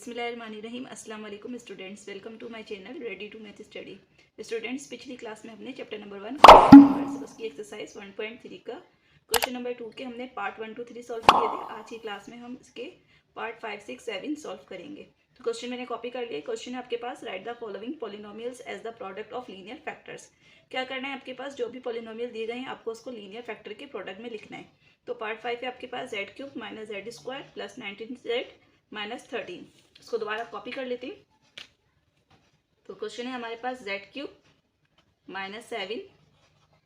बिस्मिल्लाहिर्रहमानिर्रहीम। अस्सलाम वालेकुम students, welcome to my channel ready to math study. Students, पिछली क्लास में हमने चैप्टर नंबर 1 नंबर्स उसकी एक्सरसाइज 1.3 का क्वेश्चन नंबर 2 के हमने पार्ट 1 to 3 सॉल्व किए थे। आज की क्लास में हम इसके पार्ट 5, 6, 7 सॉल्व करेंगे। तो क्वेश्चन मैंने कॉपी कर लिया। क्वेश्चन है आपके पास, write the following polynomials as the product of linear factors. क्या करना है, आपके पास जो भी पॉलिनोमियल दिए गए हैं आपको उसको लीनियर फैक्टर के प्रोडक्ट में लिखना है। तो पार्ट 5 है आपके पास z³ minus z² plus 19z minus 13। इसको दोबारा कॉपी कर लेते हैं। तो क्वेश्चन है हमारे पास z³ minus 7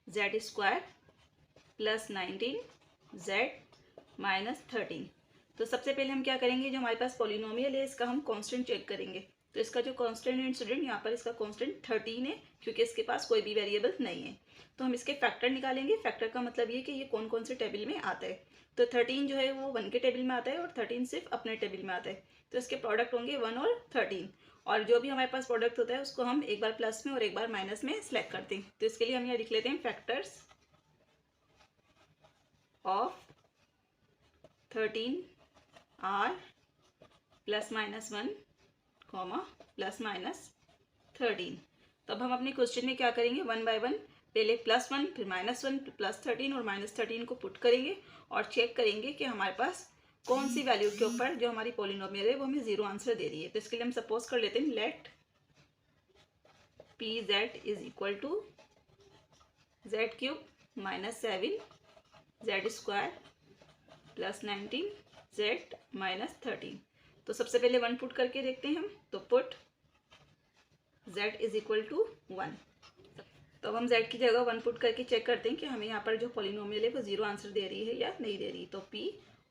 z² plus 19 z minus 13। तो सबसे पहले हम क्या करेंगे, जो हमारे पास पॉलिनोमियल है इसका हम कांस्टेंट चेक करेंगे। तो इसका जो कांस्टेंट है स्टूडेंट, यहाँ पर इसका कांस्टेंट 13 है, क्योंकि इसके पास कोई भी वेरिएबल नहीं है। तो हम इसके फैक्टर निकालेंगे। फैक्टर का मतलब ये कि ये कौन कौन से टेबल में आता है। तो 13 जो है वो 1 के टेबल में आता है और 13 सिर्फ अपने टेबल में आता है। तो इसके प्रोडक्ट होंगे 1 और 13। और जो भी हमारे पास प्रोडक्ट होता है उसको हम एक बार प्लस में और एक बार माइनस में सिलेक्ट करते हैं। तो इसके लिए हम यहाँ लिख लेते हैं factors of 13 are plus minus 1 comma plus minus 13। तो अब हम अपने क्वेश्चन में क्या करेंगे, 1 बाय 1 पहले +1 फिर -1 प्लस 13 और माइनस 13 को पुट करेंगे और चेक करेंगे कि हमारे पास कौन सी वैल्यू के ऊपर जो हमारी पॉलिनोमियल है वो हमें 0 आंसर दे रही है। तो इसके लिए हम सपोज कर लेते हैं, let pz is equal to z³ minus 7 z² plus 19 z minus 13। तो सबसे पहले 1 पुट करके देखते हैं हम। तो put z is equal to 1। तो अब हम z की जगह 1 पुट करके चेक करते हैं कि हमें यहाँ पर जो पॉलिनोमियल है वो 0 आंसर दे रही है या नहीं दे रही। तो p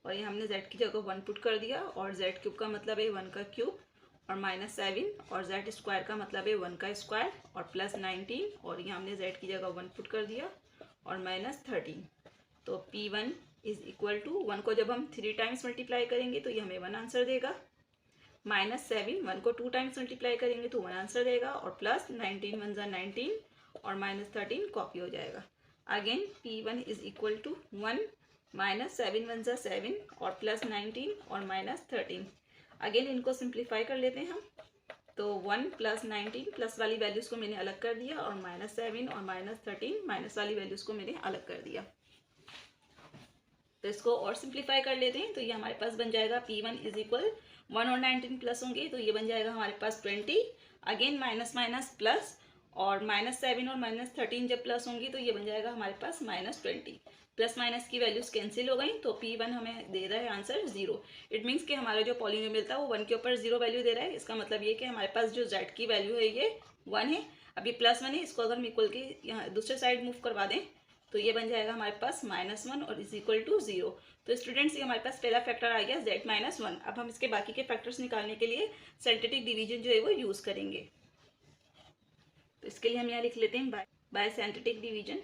और ये हमने z की जगह 1 पुट कर दिया और z³ का मतलब है 1 का क्यूब और माइनस 7 और z² का मतलब है 1 का स्क्वायर और प्लस 19 और ये हमने z की जगह 1 पुट कर दिया और माइनस 13। तो p1 इज इक्वल टू 1 को जब हम 3 टाइम्स मल्टीप्लाई करेंगे तो ये हमें 1 आंसर देगा। माइनस 7 1 को 2 टाइम्स मल्टीप्लाई करेंगे तो 1 आंसर देगा और प्लस 19 1 जा 19 और माइनस 13 कॉपी हो जाएगा। Again p1 is equal to 1 minus 7 1 जा 7 और प्लस 19 और माइनस 13। अगेन इनको सिंप्लीफाई कर लेते हैं हम। तो 1 प्लस 19 प्लस वाली वैल्यूज को मैंने अलग कर दिया और माइनस 7 और माइनस 13 माइनस वाली वैल्यूज को मैंने अलग कर दिया। तो इसको और सिंप्लीफाई कर लेते हैं। तो ये हमारे पास बन जाएगा p1 इज इक्वल 1 और 19 प्लस होंगे तो ये बन जाएगा हमारे पास 20। अगेन माइनस माइनस प्लस और माइनस 7 और माइनस 13 जब प्लस होंगी तो ये बन जाएगा हमारे पास माइनस 20। प्लस माइनस की वैल्यूज कैंसिल हो गई तो p1 हमें दे रहा है आंसर 0। इट मीन्स कि हमारा जो पॉलिनोमियल था वो 1 के ऊपर 0 वैल्यू दे रहा है। इसका मतलब ये कि हमारे पास जो z की वैल्यू है ये 1 है। अभी प्लस 1 है, इसको अगर हम इक्वल के यहाँ दूसरे साइड मूव करवा दें तो ये बन जाएगा हमारे पास -1 और इज इक्वल टू 0। तो स्टूडेंट्स ये हमारे पास पहला फैक्टर आ गया z माइनस 1। अब हम इसके बाकी के फैक्टर्स निकालने के लिए सिंथेटिक डिवीजन जो है वो यूज़ करेंगे। तो इसके लिए हम यहाँ लिख लेते हैं बाय सिंथेटिक डिवीजन।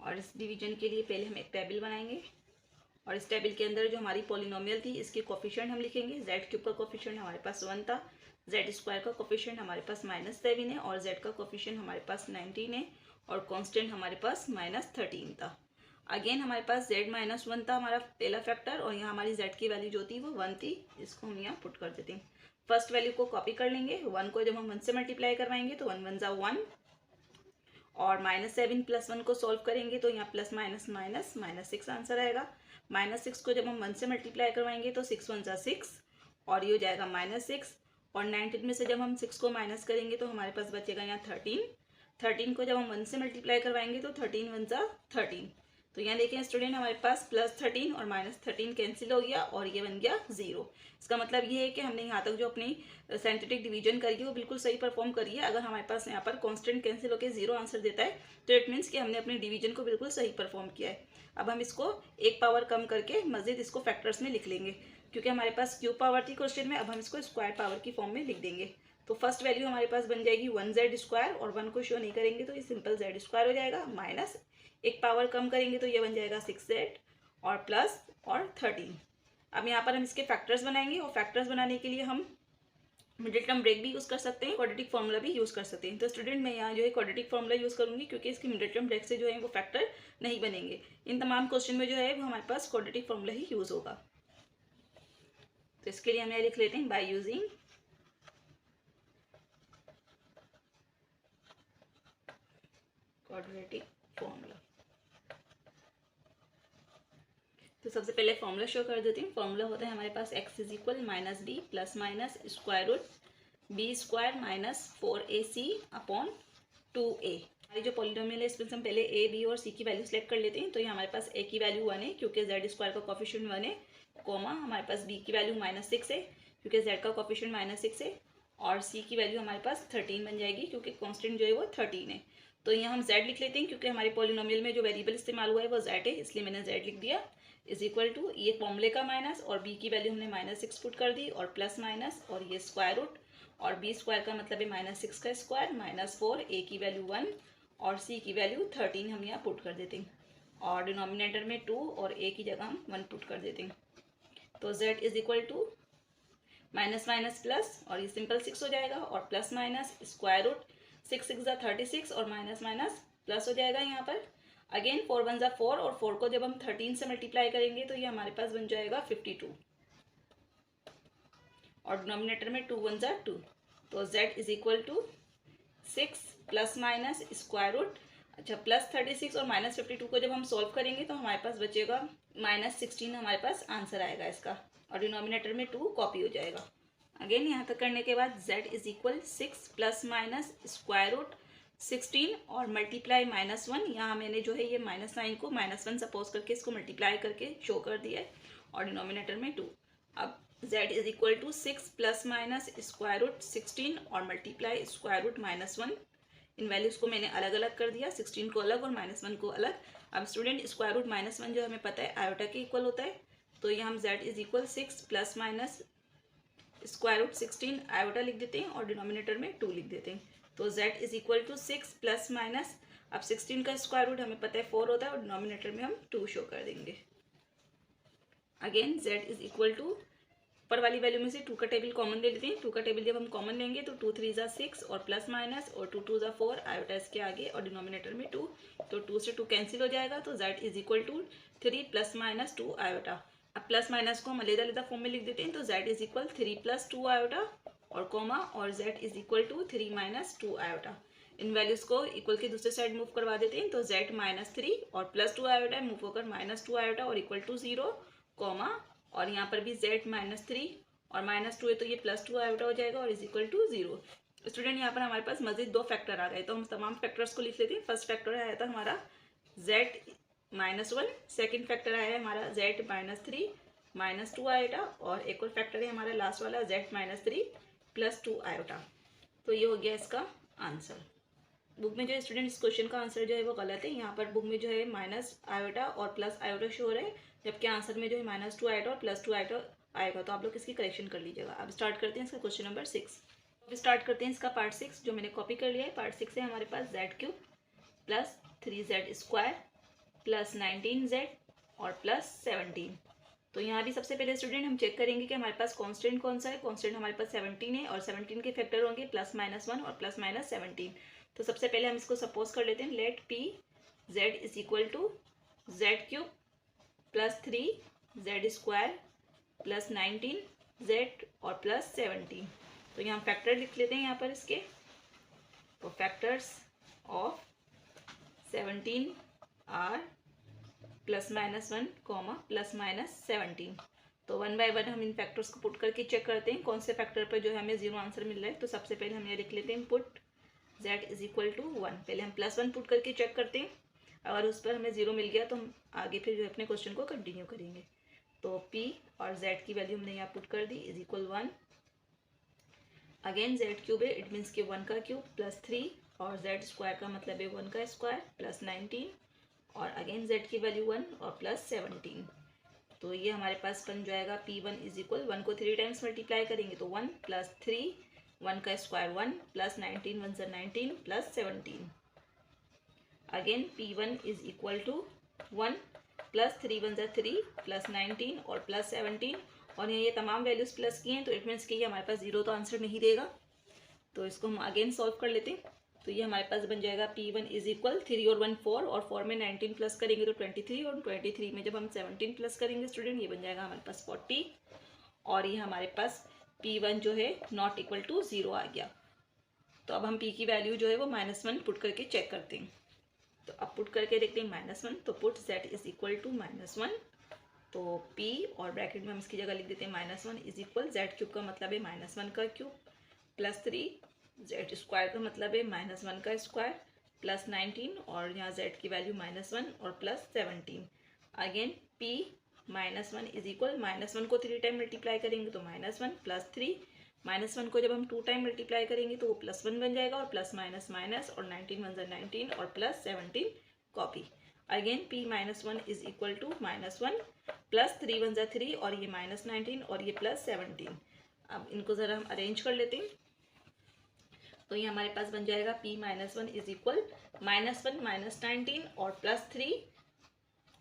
और इस डिवीजन के लिए पहले हम एक टेबल बनाएंगे और इस टेबल के अंदर जो हमारी पॉलिनोमियल थी इसके कोफिशिएंट हम लिखेंगे। z³ का कोफिशिएंट हमारे पास 1 था, z² का कोफिशिएंट हमारे पास -7 है और z का कोफिशिएंट हमारे पास 19 है और कांस्टेंट हमारे पास -13 था। अगेन हमारे पास z माइनस 1 था हमारा पहला फैक्टर और यहाँ हमारी z की वैल्यू जो थी वो 1 थी। इसको हम यहाँ पुट कर देते हैं। फर्स्ट वैल्यू को कॉपी कर लेंगे। 1 को जब हम 1 से मल्टीप्लाई करवाएंगे तो 1 1 जा 1 और -7 प्लस 1 को सॉल्व करेंगे तो यहाँ प्लस माइनस माइनस -6 आंसर आएगा। -6 को जब हम 1 से मल्टीप्लाई करवाएंगे तो 6 1 जा 6 और ये हो जाएगा -6 और 19 में से जब हम 6 को माइनस करेंगे तो हमारे पास बचेगा यहाँ 13 को जब हम 1 से मल्टीप्लाई करवाएंगे तो 13 1 जा 13। तो यहाँ देखें स्टूडेंट, हमारे पास +13 और -13 कैंसिल हो गया और ये बन गया 0। इसका मतलब ये है कि हमने यहाँ तक जो अपनी सिंथेटिक डिवीजन करी है वो बिल्कुल सही परफॉर्म करी है। अगर हमारे पास यहाँ पर कांस्टेंट कैंसिल होकर 0 आंसर देता है तो इट मीन्स कि हमने अपनी डिवीजन को बिल्कुल सही परफॉर्म किया है। अब हम इसको एक पावर कम करके मजीद इसको फैक्टर्स में लिख लेंगे, क्योंकि हमारे पास क्यूब पावर थी क्वेश्चन में। अब हम इसको स्क्वायर पावर की फॉर्म में लिख देंगे। तो फर्स्ट वैल्यू हमारे पास बन जाएगी 1z² और 1 को शो नहीं करेंगे तो ये सिंपल z² हो जाएगा, माइनस एक पावर कम करेंगे तो ये बन जाएगा 6z और प्लस और 13। अब यहाँ पर हम इसके फैक्टर्स बनाएंगे और फैक्टर्स बनाने के लिए हम मिडिल टर्म ब्रेक भी यूज़ कर सकते हैं, क्वाड्रेटिक फॉर्मूला भी यूज़ कर सकते हैं। तो स्टूडेंट मैं यहाँ जो है क्वाड्रेटिक फॉर्मूला यूज़ करूँगी क्योंकि इसकी मिडिल टर्म ब्रेक से जो है वो फैक्टर नहीं बनेंगे। इन तमाम क्वेश्चन में जो है वो हमारे पास क्वाड्रेटिक फॉर्मूला ही यूज़ होगा। तो इसके लिए हम यहाँ लिख लेते हैं बाय यूजिंग क्वाड्रेटिक फॉर्मूला। तो सबसे पहले फॉर्मूला शो कर देती हूँ। फॉर्मूला होता है हमारे पास x is equal minus d plus minus square root b square minus 4ac upon 2a। हमारी जो पॉलिनोमियल है इसमें हम पहले a, b और c की वैल्यू सेलेक्ट कर लेते हैं। तो ये हमारे पास a की वैल्यू 1 है क्योंकि z स्क्वायर का कोफिशिएंट 1 है, कोमा हमारे पास b की वैल्यू -6 है क्योंकि z का कोफिशिएंट -6 है, और c की वैल्यू हमारे पास 13 बन जाएगी क्योंकि कांस्टेंट जो है वो 13 है। तो यहाँ हम z लिख लेते हैं क्योंकि हमारे पॉलिनोमियल में जो वेरिएबल इस्तेमाल हुआ है वो z है, इसलिए मैंने z लिख दिया। इज इक्वल टू ये फॉर्मूले का माइनस और b की वैल्यू हमने -6 पुट कर दी और प्लस माइनस और ये स्क्वायर रूट और b स्क्वायर का मतलब है -6 का स्क्वायर -4, a की वैल्यू 1 और c की वैल्यू 13 हम यहाँ पुट कर देते हैं और डिनोमिनेटर में 2 और a की जगह हम 1 पुट कर देते हैं। तो z is equal to minus minus plus और ये सिंपल 6 हो जाएगा और प्लस माइनस स्क्वायर रूट 6 6 ज़ा 36 और माइनस माइनस प्लस हो जाएगा यहाँ पर। अगेन 4 1 ज़ा 4 और 4 को जब हम 13 से मल्टीप्लाई करेंगे तो ये हमारे पास बन जाएगा 52 और डिनोमिनेटर में 2 1 ज़ा 2। तो z is equal to 6 plus minus square root, अच्छा प्लस 36 और -52 को जब हम सॉल्व करेंगे तो हमारे पास बचेगा -16 हमारे पास आंसर आएगा इसका और डिनोमिनेटर में 2 कॉपी हो जाएगा। अगेन यहाँ तक करने के बाद z is equal 6 plus minus square root 16 और मल्टीप्लाई -1, यहाँ मैंने जो है ये -9 को -1 सपोज करके इसको मल्टीप्लाई करके शो कर दिया है और डिनोमिनेटर में 2। अब z is equal to 6 plus minus square root 16 और मल्टीप्लाई स्क्वायर रूट -1, इन वैल्यूज को मैंने अलग अलग कर दिया, 16 को अलग और -1 को अलग। अब स्टूडेंट स्क्वायर रूट -1 जो हमें पता है आयोटा के इक्वल होता है, तो यहाँ हम z is equal 6 plus minus square root 16 iota लिख देते हैं और डिनोमिनेटर में 2 लिख देते हैं। तो z is equal to 6 plus minus, अब 16 का स्क्वायर रूट हमें पता है 4 होता है और डिनोमिनेटर में हम 2 शो कर देंगे। Again z is equal to ऊपर वाली वैल्यू में से 2 का टेबल कॉमन ले लेते हैं। 2 का टेबल जब हम कॉमन लेंगे तो 2 3 ज़ा 6 और प्लस माइनस और 2 2 ज़ा 4 आयोटा इसके आगे और डिनोमिनेटर में 2, तो 2 से 2 कैंसिल हो जाएगा। तो z is equal to 3 plus minus 2 iota. अब प्लस माइनस को हम अलग-अलग फॉर्म में लिख देते हैं। तो z is equal 3 plus 2 iota और कॉमा और z is equal to 3 minus 2 iota. इन वैल्यूज को इक्वल के दूसरे साइड मूव करवा देते हैं। तो z -3 और प्लस 2 आयोटा मूव होकर -2 आयोटा और इक्वल टू 0, कॉमा और यहाँ पर भी z -3 और -2 है तो ये +2 आयोटा हो जाएगा और इज इक्वल टू 0। स्टूडेंट यहाँ पर हमारे पास मजीद 2 फैक्टर आ गए, तो हम तमाम फैक्टर्स को लिख लेते हैं। फर्स्ट फैक्टर आया था हमारा z -1, सेकेंड फैक्टर आया है हमारा z -3 -2 आयोटा और एक और फैक्टर है हमारा लास्ट वाला z -3 +2 आयोटा। तो ये हो गया इसका आंसर। बुक में जो है स्टूडेंट इस क्वेश्चन का आंसर जो है वो गलत है। यहाँ पर बुक में जो है माइनस आयोटा और प्लस आयोटा शो हो रहा है, जबकि आंसर में जो है -2 आयोटा और +2 आयोटा आएगा। तो आप लोग इसकी करेक्शन कर लीजिएगा। अब स्टार्ट करते हैं इसका क्वेश्चन नंबर 6। अब स्टार्ट करते हैं इसका पार्ट 6 जो मैंने कॉपी कर लिया है। पार्ट 6 है हमारे पास z³ plus 3z square plus 19z और प्लस 17। तो यहाँ भी सबसे पहले स्टूडेंट हम चेक करेंगे कि हमारे पास कांस्टेंट कौन सा है। कांस्टेंट हमारे पास 17 है और 17 के फैक्टर होंगे +-1 और +-17। तो सबसे पहले हम इसको सपोज कर लेते हैं। Let p z is equal to z³ plus 3z square plus 19z और प्लस 17। तो यहाँ फैक्टर लिख लेते हैं यहाँ पर इसके। तो फैक्टर्स ऑफ 17 आर +-1 कॉमा +-17। तो 1 बाय 1 हम इन फैक्टर्स को पुट करके चेक करते हैं कौन से फैक्टर पर जो है हमें 0 आंसर मिल रहा है। तो सबसे पहले हम ये लिख लेते हैं put z is equal to 1। पहले हम +1 पुट करके चेक करते हैं, अगर उस पर हमें 0 मिल गया तो हम आगे फिर जो अपने क्वेश्चन को कंटिन्यू करेंगे। तो p और z की वैल्यू हमने यहाँ पुट कर दी इज इक्वल 1। अगेन z³ है, इट मीन्स कि 1 का क्यूब प्लस 3 और z स्क्वायर का मतलब है 1 का स्क्वायर प्लस 19 और अगेन z की वैल्यू 1 और प्लस 17। तो ये हमारे पास बन जाएगा p1 इज इक्वल 1 को 3 टाइम्स मल्टीप्लाई करेंगे तो 1 प्लस 3 1 का स्क्वायर 1 प्लस 19 1 ज़ा 19 plus 17। Again p1 is equal to 1 plus 3 1 ज़ा 3 प्लस 19 और प्लस 17 और ये तमाम वैल्यूज़ प्लस की हैं, तो इट मीन्स कि ये हमारे पास 0 तो आंसर नहीं देगा। तो इसको हम अगेन सॉल्व कर लेते हैं। तो ये हमारे पास बन जाएगा P1 इज इक्वल 3 और 1 4, और 4 में 19 प्लस करेंगे तो 23, और 23 में जब हम 17 प्लस करेंगे स्टूडेंट, ये बन जाएगा हमारे पास 40। और ये हमारे पास P1 जो है नॉट इक्वल टू 0 आ गया। तो अब हम P की वैल्यू जो है वो -1 पुट करके चेक करते हैं। तो अब पुट करके देखते हैं -1, तो put z is equal to -1, तो P और ब्रैकेट में हम इसकी जगह लिख देते हैं -1 इज इक्वल z क्यूब का मतलब है -1 का क्यूब प्लस 3, z स्क्वायर का मतलब है -1 का स्क्वायर प्लस 19, और यहाँ z की वैल्यू -1 और plus 17। Again P -1 is equal -1 को 3 टाइम मल्टीप्लाई करेंगे तो -1 प्लस 3, -1 को जब हम 2 टाइम मल्टीप्लाई करेंगे तो वो +1 बन जाएगा, और प्लस माइनस माइनस, और 19 1 ज़ा 19 और plus 17 copy. Again P -1 is equal to -1 plus 3 1 ज़ा 3, और ये -19 और ये प्लस 17। अब इनको ज़रा हम अरेंज कर लेते हैं। तो ये हमारे पास बन जाएगा P -1 इज इक्वल -1 -19 और प्लस 3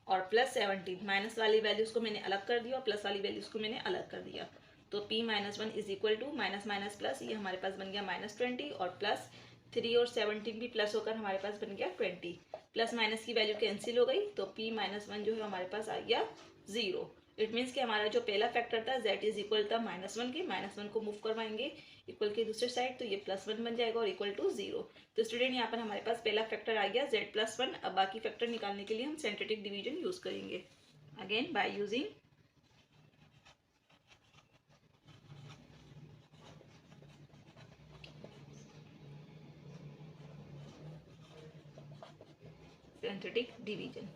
और प्लस 17। माइनस वाली वैल्यूज़ को मैंने अलग कर दिया और प्लस वाली वैल्यूज़ को मैंने अलग कर दिया। तो P -1 is equal to minus minus plus, ये हमारे पास बन गया -20, और प्लस 3 और 17 भी प्लस होकर हमारे पास बन गया 20। प्लस माइनस की वैल्यू कैंसिल हो गई, तो P -1 जो है हमारे पास आ गया 0। इट मीन्स कि हमारा जो पहला फैक्टर था z इज इक्वल था -1 के, -1 को मूव करवाएंगे इक्वल के दूसरे साइड, तो ये +1 बन जाएगा और इक्वल टू 0। तो स्टूडेंट यहाँ पर हमारे पास पहला फैक्टर आ गया z+1। अब बाकी फैक्टर निकालने के लिए हम सिंथेटिक डिवीजन यूज करेंगे। Again by using synthetic division.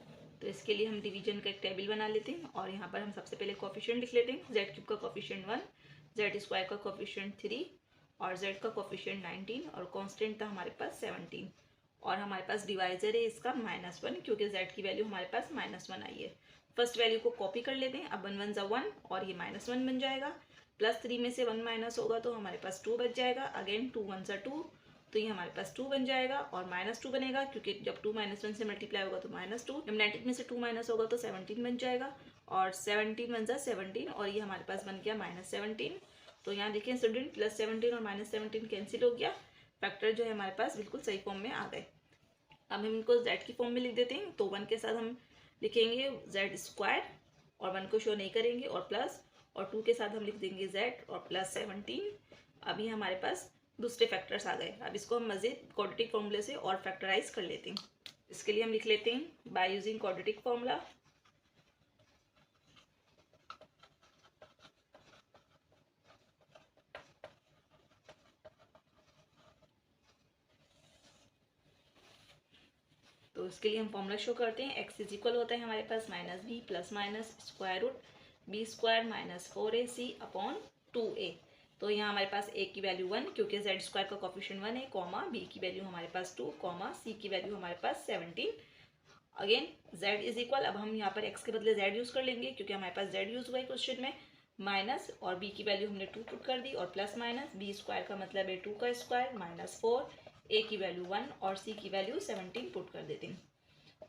तो इसके लिए हम डिवीजन का एक टेबल बना लेते हैं, और यहाँ पर हम सबसे पहले कोफिशिएंट लिख लेते हैं। z क्यूब का कोफिशिएंट 1, z स्क्वायर का कोफिशिएंट 3, और z का कोफिशिएंट 19, और कांस्टेंट था हमारे पास 17, और हमारे पास डिवाइजर है इसका -1, क्योंकि z की वैल्यू हमारे पास -1 आई है। फर्स्ट वैल्यू को कॉपी कर लेते हैं। अब 1 1 ज़ा 1, और ये -1 बन जाएगा, प्लस 3 में से 1 माइनस होगा तो हमारे पास 2 बच जाएगा। अगेन 2 1 ज़ा 2, तो ये हमारे पास 2 बन जाएगा, और -2 बनेगा क्योंकि जब 2 -1 से मल्टीप्लाई होगा तो -2, जब 19 में से 2 माइनस होगा तो 17 बन जाएगा, और 17 1 ज़ा 17, और ये हमारे पास बन गया -17। तो यहाँ देखिए स्टूडेंट, +17 और -17 कैंसिल हो गया, फैक्टर जो है हमारे पास बिल्कुल सही फॉर्म में आ गए। अब हम इनको z की फॉर्म में लिख देते हैं। तो 1 के साथ हम लिखेंगे z स्क्वायर, और 1 को शो नहीं करेंगे, और प्लस, और 2 के साथ हम लिख देंगे z और प्लस 17। अभी हमारे पास दूसरे फैक्टर्स आ गए। अब इसको हम मज़ीद क्वाड्रेटिक फॉर्मूले से और फैक्टराइज कर लेते हैं। इसके लिए हम लिख लेते हैं बाय यूजिंग क्वाड्रेटिक फॉर्मूला। तो इसके लिए हम फॉर्मूला शो करते हैं। x इज इक्वल होता है हमारे पास -b plus minus square root b square -4ac upon 2a। तो यहाँ हमारे पास a की वैल्यू 1, क्योंकि z स्क्वायर का कोफिशिएंट 1 है, कॉमा b की वैल्यू हमारे पास 2, कॉमा c की वैल्यू हमारे पास 17। अगेन z इज इक्वल, अब हम यहाँ पर x के बदले z यूज़ कर लेंगे क्योंकि हमारे पास z यूज़ हुआ है क्वेश्चन में, माइनस, और b की वैल्यू हमने 2 पुट कर दी, और प्लस माइनस b स्क्वायर का मतलब है 2 का स्क्वायर -4, a की वैल्यू 1 और c की वैल्यू 17 पुट कर देते हैं,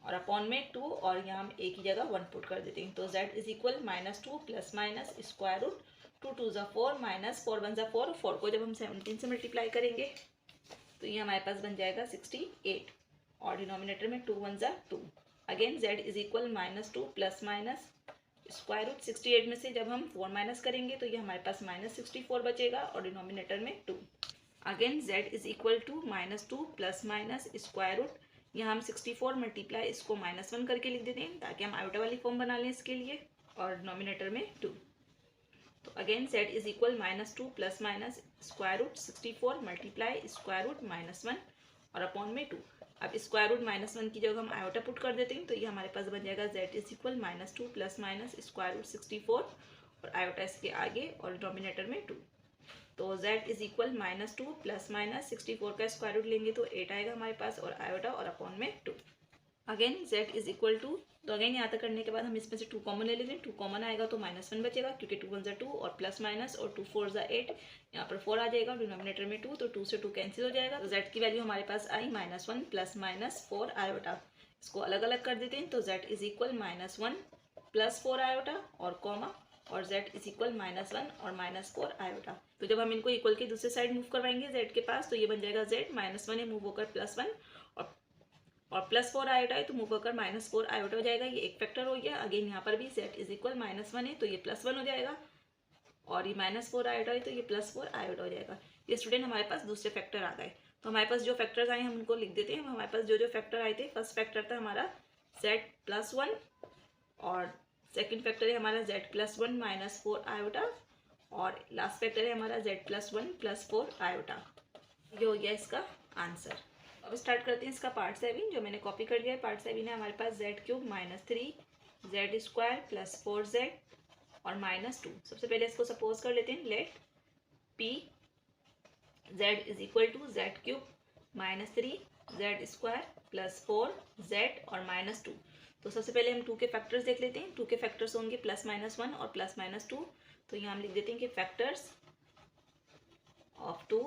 और अपॉन में 2, और यहाँ हम a की जगह 1 पुट कर देते हैं। तो z is equal -2 plus minus square root 2 2 ज़ा 4 -4 1 ज़ा 4, 4 को जब हम 17 से मल्टीप्लाई करेंगे तो ये हमारे पास बन जाएगा 68, और डिनोमिनेटर में 2 1 ज़ा 2। Again z is equal -2 plus minus square root 68 में से जब हम 4 माइनस करेंगे तो ये हमारे पास -64 बचेगा, और डिनोमिनेटर में 2। Again z is equal to -2 plus minus square root, यहाँ हम 64 मल्टीप्लाई इसको -1 करके लिख देते हैं ताकि हम आयोटा वाली फॉर्म बना लें इसके लिए, और डिनोमिनेटर में 2। तो again z is equal -2 plus minus square root 64 multiply square root -1 और अपॉन में 2। अब स्क्वायर रूट -1 की जगह हम आयोटा पुट कर देते हैं, तो ये हमारे पास बन जाएगा z is equal -2 plus minus square root 64 और आयोटा इसके आगे, और डिनोमिनेटर में 2। तो z is equal -2 plus minus 64 का स्क्वायर रूट लेंगे तो 8 आएगा हमारे पास, और आयोटा और अपॉन में 2। Again z is equal to, तो अगेन यहाँ तक करने के बाद हम इसमें से 2 कॉमन ले लेते हैं। 2 कॉमन आएगा तो -1 बचेगा क्योंकि 2 1 ज़ा 2 और प्लस माइनस, और 2 4 ज़ा 8, यहाँ पर 4 आ जाएगा, डिनोमिनेटर में 2, तो 2 से 2 कैंसिल हो जाएगा। तो z की वैल्यू हमारे पास आई -1 प्लस माइनस 4 आयोटा। इसको अलग अलग कर देते हैं, तो z is equal -1 plus 4 iota और कॉमा, और z इज इक्वल -1 और -4 आयोटा। तो जब हम इनको इक्वल के दूसरे साइड मूव करवाएंगे z के पास, तो ये बन जाएगा z -1 है मूव होकर +1 और +4 आयोटा है तो मूव होकर -4 आयोटा हो जाएगा। ये एक फैक्टर हो गया। अगेन यहाँ पर भी z इज इक्वल -1 है तो ये +1 हो जाएगा और ये -4 आयोटा है तो ये +4 आयोटा हो जाएगा। ये स्टूडेंट हमारे पास दूसरे फैक्टर आ गए। तो हमारे पास जो फैक्टर्स आए हम उनको लिख देते हैं। हमारे पास जो फैक्टर आए थे, फर्स्ट फैक्टर था हमारा z +1 और सेकंड फैक्टर है हमारा z +1 -4 आयोटा और लास्ट फैक्टर है हमारा z +1 +4 आयोटा। ये हो गया इसका आंसर। अब स्टार्ट करते हैं इसका पार्ट 7 जो मैंने कॉपी कर लिया है। पार्ट 7 है हमारे पास z³ -3 z² +4z और -2। सबसे पहले इसको सपोज कर लेते हैं। Let p z is equal to z³ -3 z² +4z और -2। तो सबसे पहले हम 2 के फैक्टर्स देख लेते हैं। 2 के फैक्टर्स होंगे +-1 और +-2। तो यहाँ हम लिख देते हैं कि फैक्टर्स ऑफ 2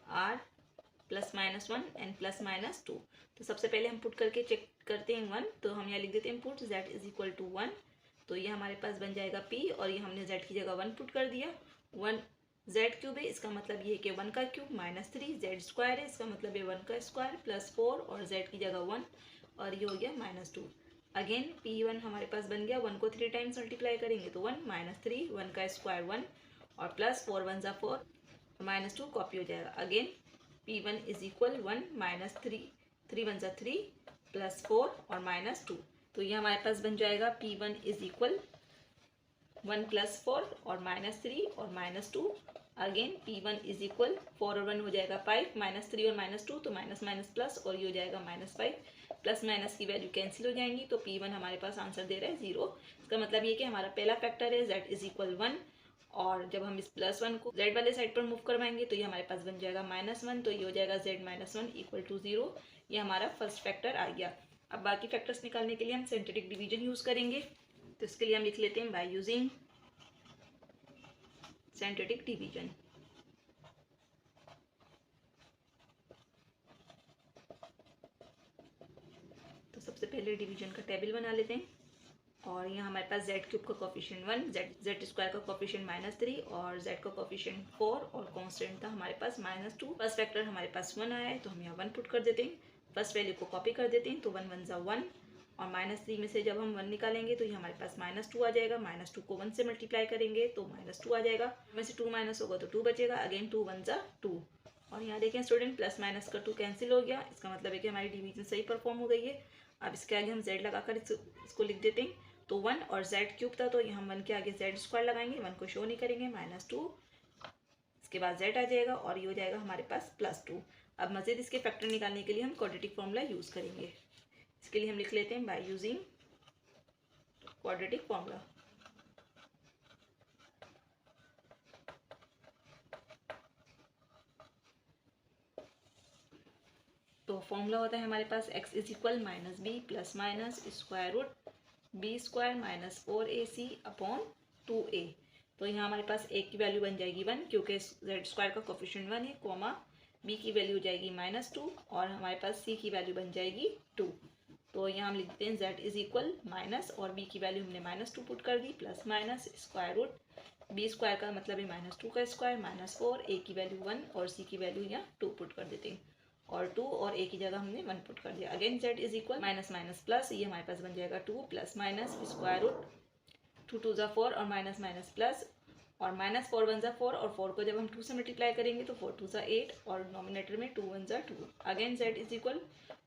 आर +-1 एंड +-2। तो सबसे पहले हम पुट करके चेक करते हैं 1। तो हम यहाँ लिख देते हैं put z is equal to 1। तो ये हमारे पास बन जाएगा p और ये हमने z की जगह 1 पुट कर दिया। 1 z³ है, इसका मतलब ये है कि 1 का क्यूब -3 z² है, इसका मतलब है 1 का स्क्वायर +4 और z की जगह 1 और ये हो गया -2। अगेन p1 हमारे पास बन गया। 1 को 3 टाइम्स मल्टीप्लाई करेंगे तो 1 -3 1 का स्क्वायर 1 और +4 1 ज़ा 4 -2 कॉपी हो जाएगा। अगेन p1 इज इक्वल 1 -3 3 1 ज़ा 3 +4 और -2। तो ये हमारे पास बन जाएगा p1 इज इक्वल 1 +4 और -3 और -2। अगेन p1 इज इक्वल 4 और 1 हो जाएगा 5 -3 और -2 तो माइनस माइनस प्लस और ये हो जाएगा -5। प्लस माइनस की वैल्यू कैंसिल हो जाएंगी तो p1 हमारे पास आंसर दे रहा है 0। इसका मतलब ये कि हमारा पहला फैक्टर है z इज इक्वल 1 और जब हम इस +1 को z वाले साइड पर मूव करवाएंगे तो ये हमारे पास बन जाएगा -1 तो ये हो जाएगा z -1 इक्वल टू 0। ये हमारा फर्स्ट फैक्टर आ गया। अब बाकी फैक्टर्स निकालने के लिए हम सिंथेटिक डिवीजन यूज़ करेंगे। तो इसके लिए हम लिख लेते हैं बाय यूजिंग सिंथेटिक डिवीजन। तो सबसे पहले डिवीजन का टेबल बना लेते हैं और यहाँ हमारे पास z³ का कोफिशिएंट 1, z² का कोफिशिएंट -3 और z का कोफिशिएंट 4 और कांस्टेंट था हमारे पास -2। फर्स्ट फैक्टर हमारे पास 1 आया है तो हम यहाँ 1 पुट कर देते हैं। फर्स्ट वैल्यू को कॉपी कर देते हैं तो 1 1 ज़ा 1 और -3 में से जब हम 1 निकालेंगे तो ये हमारे पास -2 आ जाएगा। -2 को 1 से मल्टीप्लाई करेंगे तो -2 आ जाएगा। में से 2 माइनस होगा तो 2 बचेगा। अगेन 2 1 ज़ा 2 और यहाँ देखें स्टूडेंट प्लस माइनस का 2 कैंसिल हो गया। इसका मतलब है कि हमारी डिवीजन सही परफॉर्म हो गई है। अब इसके आगे हम z लगाकर इसको लिख देते हैं। तो 1 और z³ था तो यहाँ हम 1 के आगे z² लगाएंगे, 1 को शो नहीं करेंगे -2। इसके बाद z आ जाएगा और ये हो जाएगा हमारे पास +2। अब मज़ीद इसके फैक्टर निकालने के लिए हम क्वाड्रेटिक फॉर्मूला यूज़ करेंगे। इसके लिए हम लिख लेते हैं बाय यूजिंग क्वाड्रेटिक फॉर्मूला। तो फॉर्मूला होता है हमारे पास x is equal -b plus minus square root b² -4ac upon 2a। तो यहाँ हमारे पास a की वैल्यू बन जाएगी 1 क्योंकि z² का कोफिशिएंट 1 है, कॉमा b की वैल्यू हो जाएगी -2 और हमारे पास c की वैल्यू बन जाएगी 2। तो यहाँ हम लिखते हैं z इज इक्वल माइनस और b की वैल्यू हमने -2 पुट कर दी plus minus square root b² का मतलब है -2 का स्क्वायर -4 a की वैल्यू 1 और c की वैल्यू यहाँ 2 पुट कर देते हैं और 2 और a की जगह हमने 1 पुट कर दिया। Again z is equal minus minus plus, ये हमारे पास बन जाएगा 2 प्लस माइनस स्क्वायर रूट 2 2 ज़ा 4 और माइनस माइनस प्लस और -4 1 ज़ा 4 और 4 को जब हम 2 से मल्टीप्लाई करेंगे तो 4 2 ज़ा 8 और डिनोमिनेटर में 2 1 ज़ा 2। Again z is equal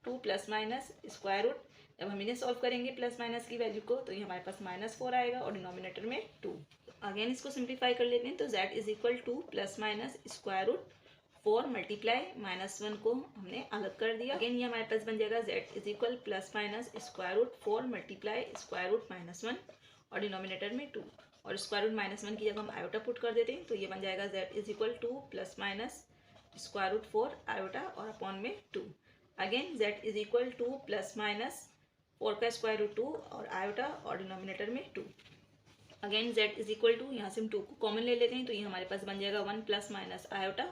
2 plus minus square root, जब हम इन्हें सॉल्व करेंगे प्लस माइनस की वैल्यू को तो ये हमारे पास -4 आएगा और डिनोमिनेटर में 2। अगेन इसको सिंप्लीफाई कर लेते हैं तो z is equal 2 plus minus square root 4 multiply -1 को हमने अलग कर दिया। अगेन ये हमारे पास बन जाएगा z is equal plus minus square root 4 multiply square root -1 और डिनोमिनेटर में 2 और स्क्वायर रूट -1 की जगह हम आयोटा पुट कर देते हैं तो ये बन जाएगा z is equal 2 plus minus square root 4 iota और अपॉन में 2। Again z is equal 2 plus minus 4 का स्क्वायर रूट 2 और आयोटा और डिनोमिनेटर में 2। Again z is equal to, यहाँ से हम 2 को कॉमन ले लेते हैं तो ये हमारे पास बन जाएगा 1 प्लस माइनस आयोटा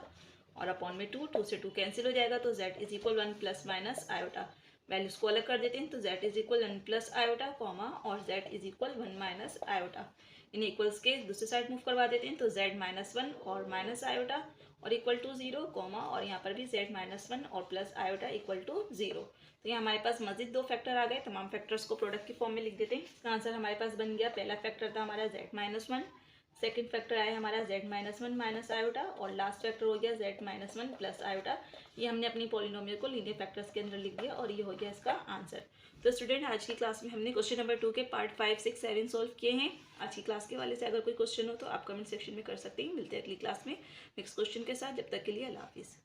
और अपॉन में 2 2 से 2 कैंसिल हो जाएगा तो z is equal 1 plus minus iota. Values को अलग कर देते हैं तो z is equal 1 plus iota comma और z is equal 1 minus iota. इन इक्वल्स के दूसरी साइड मूव करवा देते हैं, तो z माइनस वन और माइनस आयोटा और इक्वल टू जीरो, कॉमा, और यहाँ पर भी z माइनस वन और plus iota equal to zero. तो यहाँ हमारे पास मजीद दो फैक्टर आ गए, तमाम फैक्टर्स को प्रोडक्ट की फॉर्म में लिख देते हैं। इसका आंसर हमारे पास बन गया, पहला फैक्टर था हमारा z minus one, second factor आया हमारा z minus one minus iota, और लास्ट फैक्टर हो गया z minus one plus iota. ये हमने अपनी पॉलिनोमियल को लीनियर फैक्टर्स के अंदर लिख दिया और ये हो गया इसका आंसर। तो स्टूडेंट, आज की क्लास में हमने क्वेश्चन नंबर 2 के पार्ट 5, 6, 7 सॉल्व किए हैं। आज की क्लास के वाले से अगर कोई क्वेश्चन हो तो आप कमेंट सेक्शन में कर सकते हैं। मिलते हैं अगली क्लास में नेक्स्ट क्वेश्चन के साथ। जब तक के लिए अल्लाह हाफिज़।